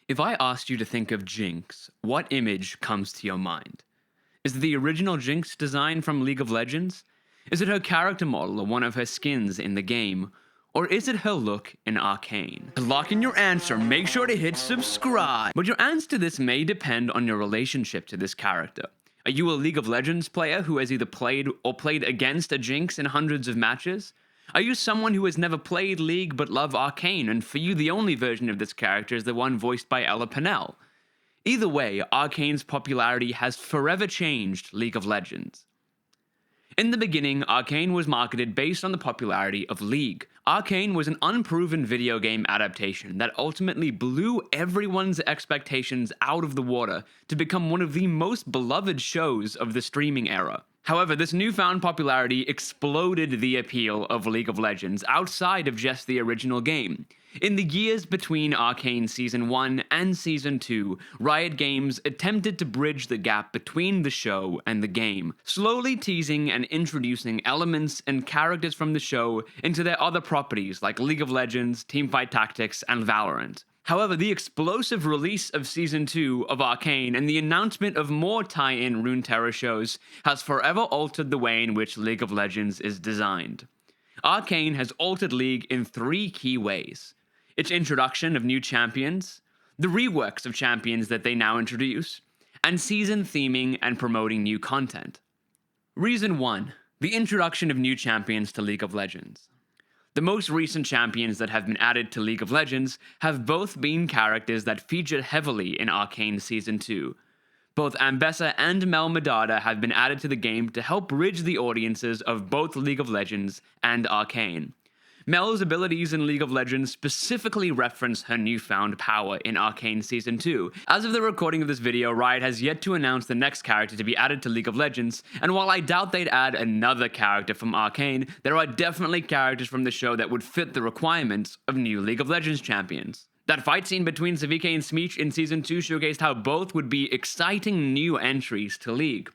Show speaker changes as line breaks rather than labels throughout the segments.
If I asked you to think of Jinx, what image comes to your mind? Is it the original Jinx design from League of Legends? Is it her character model or one of her skins in the game? Or is it her look in Arcane? To lock in your answer, make sure to hit subscribe. But your answer to this may depend on your relationship to this character. Are you a League of Legends player who has either played or played against a Jinx in hundreds of matches? Are you someone who has never played League but love Arcane, and for you the only version of this character is the one voiced by Ella Pennell? Either way, Arcane's popularity has forever changed League of Legends. In the beginning, Arcane was marketed based on the popularity of League. Arcane was an unproven video game adaptation that ultimately blew everyone's expectations out of the water to become one of the most beloved shows of the streaming era. However, this newfound popularity exploded the appeal of League of Legends outside of just the original game. In the years between Arcane Season 1 and Season 2, Riot Games attempted to bridge the gap between the show and the game, slowly teasing and introducing elements and characters from the show into their other properties like League of Legends, Teamfight Tactics, and Valorant. However, the explosive release of Season 2 of Arcane and the announcement of more tie-in Runeterra shows has forever altered the way in which League of Legends is designed. Arcane has altered League in three key ways: its introduction of new champions, the reworks of champions that they now introduce, and season theming and promoting new content. Reason 1. The introduction of new champions to League of Legends. The most recent champions that have been added to League of Legends have both been characters that featured heavily in Arcane Season 2. Both Ambessa and Mel Medada have been added to the game to help bridge the audiences of both League of Legends and Arcane. Mel's abilities in League of Legends specifically reference her newfound power in Arcane Season 2. As of the recording of this video, Riot has yet to announce the next character to be added to League of Legends, and while I doubt they'd add another character from Arcane, there are definitely characters from the show that would fit the requirements of new League of Legends champions. That fight scene between Savike and Smeech in Season 2 showcased how both would be exciting new entries to League.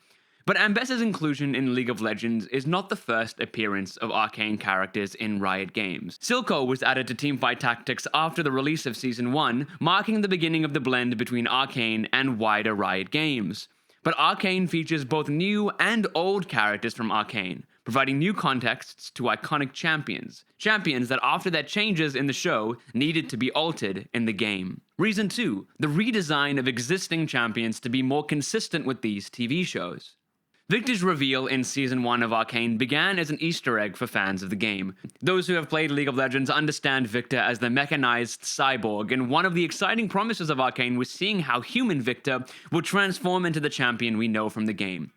But Ambessa's inclusion in League of Legends is not the first appearance of Arcane characters in Riot Games. Silco was added to Teamfight Tactics after the release of Season 1, marking the beginning of the blend between Arcane and wider Riot Games. But Arcane features both new and old characters from Arcane, providing new contexts to iconic champions. Champions that after their changes in the show needed to be altered in the game. Reason 2. The redesign of existing champions to be more consistent with these TV shows. Victor's reveal in Season 1 of Arcane began as an Easter egg for fans of the game. Those who have played League of Legends understand Victor as the mechanized cyborg, and one of the exciting promises of Arcane was seeing how human Victor would transform into the champion we know from the game.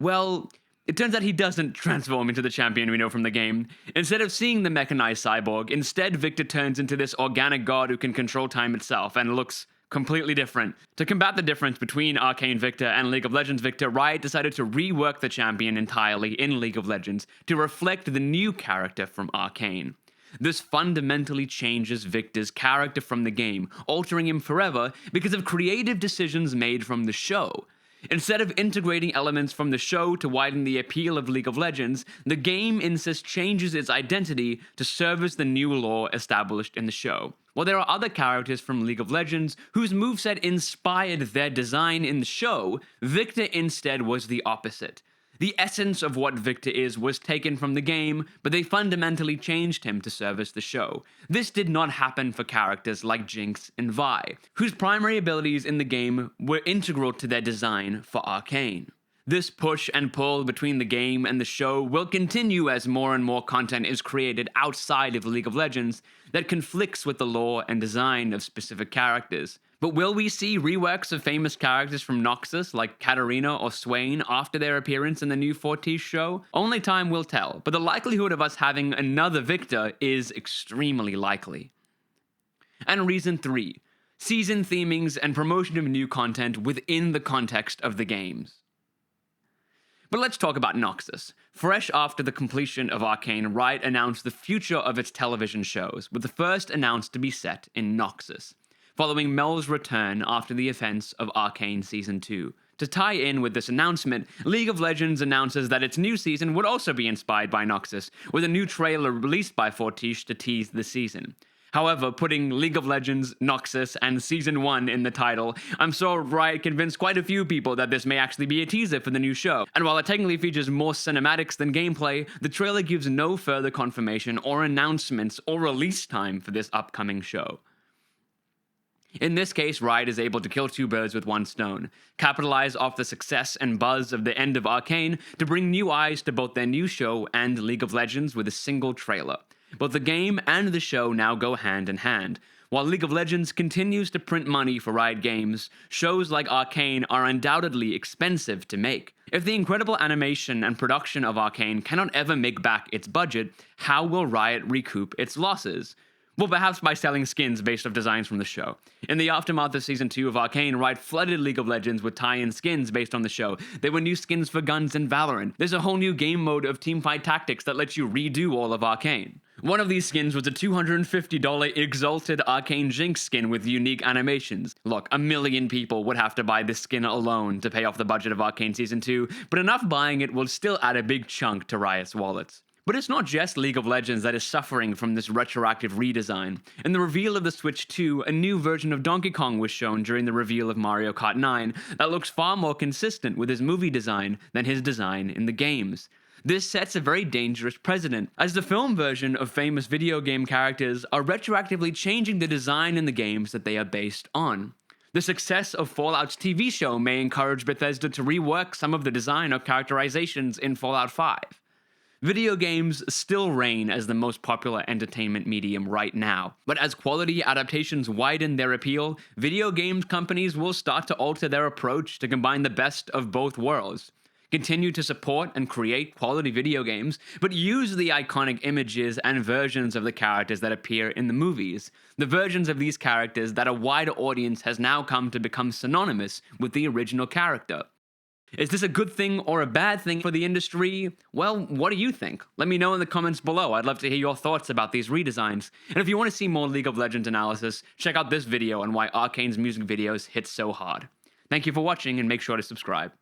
Well, it turns out he doesn't transform into the champion we know from the game. Instead of seeing the mechanized cyborg, instead Victor turns into this organic god who can control time itself and looks completely different. To combat the difference between Arcane Victor and League of Legends Victor, Riot decided to rework the champion entirely in League of Legends to reflect the new character from Arcane. This fundamentally changes Victor's character from the game, altering him forever because of creative decisions made from the show. Instead of integrating elements from the show to widen the appeal of League of Legends, the game instead changes its identity to service the new lore established in the show. While there are other characters from League of Legends whose moveset inspired their design in the show, Victor instead was the opposite. The essence of what Victor is was taken from the game, but they fundamentally changed him to service the show. This did not happen for characters like Jinx and Vi, whose primary abilities in the game were integral to their design for Arcane. This push and pull between the game and the show will continue as more and more content is created outside of League of Legends that conflicts with the lore and design of specific characters. But will we see reworks of famous characters from Noxus like Katarina or Swain after their appearance in the new Fortiche show? Only time will tell, but the likelihood of us having another Victor is extremely likely. And reason 3. Season themings and promotion of new content within the context of the games. But let's talk about Noxus. Fresh after the completion of Arcane, Riot announced the future of its television shows, with the first announced to be set in Noxus, following Mel's return after the events of Arcane Season 2. To tie in with this announcement, League of Legends announces that its new season would also be inspired by Noxus, with a new trailer released by Fortiche to tease the season. However, putting League of Legends, Noxus, and Season 1 in the title, I'm sure Riot convinced quite a few people that this may actually be a teaser for the new show. And while it technically features more cinematics than gameplay, the trailer gives no further confirmation or announcements or release time for this upcoming show. In this case, Riot is able to kill two birds with one stone, capitalize off the success and buzz of the end of Arcane to bring new eyes to both their new show and League of Legends with a single trailer. Both the game and the show now go hand in hand. While League of Legends continues to print money for Riot Games, shows like Arcane are undoubtedly expensive to make. If the incredible animation and production of Arcane cannot ever make back its budget, how will Riot recoup its losses? Well, perhaps by selling skins based off designs from the show. In the aftermath of Season 2 of Arcane, Riot flooded League of Legends with tie-in skins based on the show. There were new skins for guns in Valorant. There's a whole new game mode of teamfight tactics that lets you redo all of Arcane. One of these skins was a $250 Exalted Arcane Jinx skin with unique animations. Look, 1 million people would have to buy this skin alone to pay off the budget of Arcane Season 2, but enough buying it will still add a big chunk to Riot's wallets. But it's not just League of Legends that is suffering from this retroactive redesign. In the reveal of the Switch 2, a new version of Donkey Kong was shown during the reveal of Mario Kart 9 that looks far more consistent with his movie design than his design in the games. This sets a very dangerous precedent, as the film version of famous video game characters are retroactively changing the design in the games that they are based on. The success of Fallout's TV show may encourage Bethesda to rework some of the design or characterizations in Fallout 5. Video games still reign as the most popular entertainment medium right now, but as quality adaptations widen their appeal, video games companies will start to alter their approach to combine the best of both worlds. Continue to support and create quality video games, but use the iconic images and versions of the characters that appear in the movies. The versions of these characters that a wider audience has now come to become synonymous with the original character. Is this a good thing or a bad thing for the industry? Well, what do you think? Let me know in the comments below. I'd love to hear your thoughts about these redesigns. And if you want to see more League of Legends analysis, check out this video on why Arcane's music videos hit so hard. Thank you for watching, and make sure to subscribe.